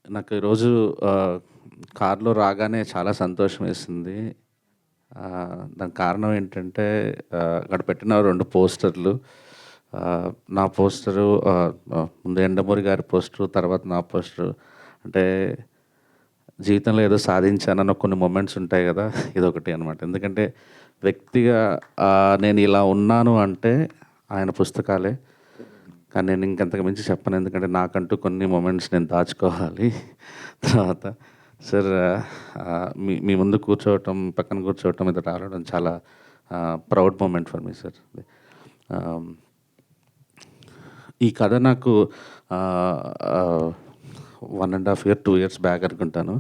నాకు ఈరోజు కార్‌లో రాగానే చాలా సంతోషం వేసింది. దానికి కారణం ఏంటంటే అక్కడ పెట్టిన 2 పోస్టర్‌లు. నా పోస్టరు ముందు 'యండమూరి' గారి పోస్టరు, తర్వాత నా పోస్టరు. అంటే జీవితంలో ఏదో సాధించానన్న కొన్ని మొమెంట్స్ ఉంటాయి కదా! ఇదొకటి అనమాట. ఎందుకంటే వ్యక్తిగా నేను ఇలా ఉన్నాను అంటే ఆయన పుస్తకాలే. కానీ నేను ఇంకంతకు మించి చెప్పను. ఎందుకంటే నాకంటూ కొన్ని మొమెంట్స్ నేను దాచుకోవాలి. తర్వాత సార్ మీ మీ ముందు కూర్చోవటం, పక్కన కూర్చోవటం, ఇది రావడం చాలా proud moment for me sir. ఈ కథ నాకు 1½ ఇయర్, 2 ఇయర్స్ బ్యాక్ అనుకుంటాను.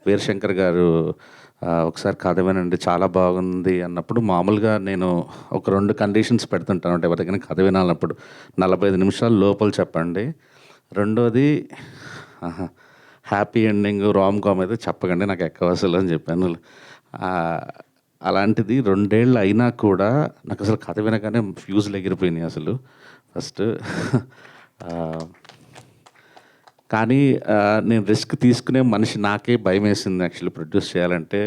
వీరశంకర్ గారు ఒకసారి కథ వినండి చాలా బాగుంది అన్నప్పుడు, మామూలుగా నేను ఒక 2 కండిషన్స్ పెడుతుంటాను అంటే ఎవరికైనా కథ వినాలన్నప్పుడు 45 నిమిషాల లోపల చెప్పండి. రెండోది హ్యాపీ ఎండింగ్, రామ్ కామ్ అయితే చెప్పకండి, నాకు ఎక్కవసలు అని చెప్పాను. అలాంటిది 2 ఏళ్ళు అయినా కూడా నాకు అసలు కథ వినగానే ఫ్యూజులు ఎగిరిపోయినాయి అసలు ఫస్ట్. కానీ నేను రిస్క్ తీసుకునే మనిషి, నాకే భయం వేసింది యాక్చువల్లీ ప్రొడ్యూస్ చేయాలంటే.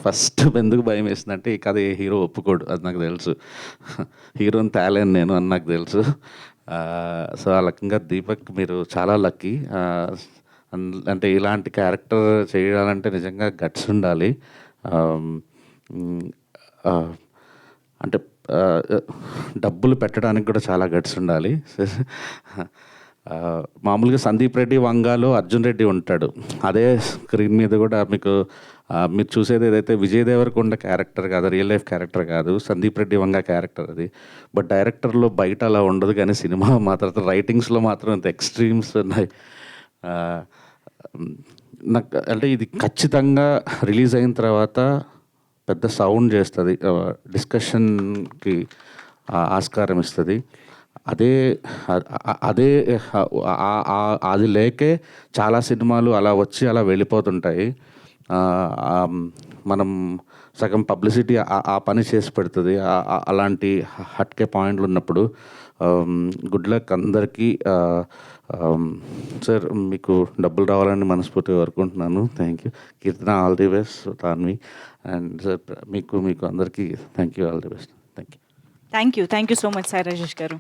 ఫస్ట్ ఎందుకు భయం వేసిందంటే, ఈ కథ ఏ హీరో ఒప్పుకోడు, అది నాకు తెలుసు. హీరోని తేలేను నేను అని నాకు తెలుసు. సో ఆ రకంగా దీపక్ మీరు చాలా లక్కీ. అంటే ఇలాంటి క్యారెక్టర్ చేయాలంటే నిజంగా గట్స్ ఉండాలి. అంటే డబ్బులు పెట్టడానికి కూడా చాలా గట్స్ ఉండాలి. మామూలుగా సందీప్ రెడ్డి వంగాలో అర్జున్ రెడ్డి ఉంటాడు. అదే స్క్రీన్ మీద కూడా మీకు మీరు చూసేది ఏదైతే విజయ్ దేవరకొండ క్యారెక్టర్ కాదు, రియల్ లైఫ్ క్యారెక్టర్ కాదు, సందీప్ రెడ్డి వంగ క్యారెక్టర్ అది. బట్ డైరెక్టర్లో బయట అలా ఉండదు, కానీ సినిమా మాత్రం రైటింగ్స్లో మాత్రం అంత ఎక్స్ట్రీమ్స్ ఉన్నాయి. నాకు అంటే ఇది ఖచ్చితంగా రిలీజ్ అయిన తర్వాత పెద్ద సౌండ్ చేస్తుంది, డిస్కషన్కి ఆస్కారం ఇస్తుంది. అదే అదే అది లేకే చాలా సినిమాలు అలా వచ్చి అలా వెళ్ళిపోతుంటాయి. మనం సగం పబ్లిసిటీ ఆ పని చేసి పెడుతుంది. అలాంటి హట్కే పాయింట్లు ఉన్నప్పుడు గుడ్ లక్ అందరికీ. సార్ మీకు డబ్బులు రావాలని మనస్ఫూర్తిగా కోరుకుంటున్నాను. Thank you. Keerthana all the best, Tanvi and sir మీకు అందరికీ thank you, all the best. Thank you. Thank you so much Sai Rajesh గారు.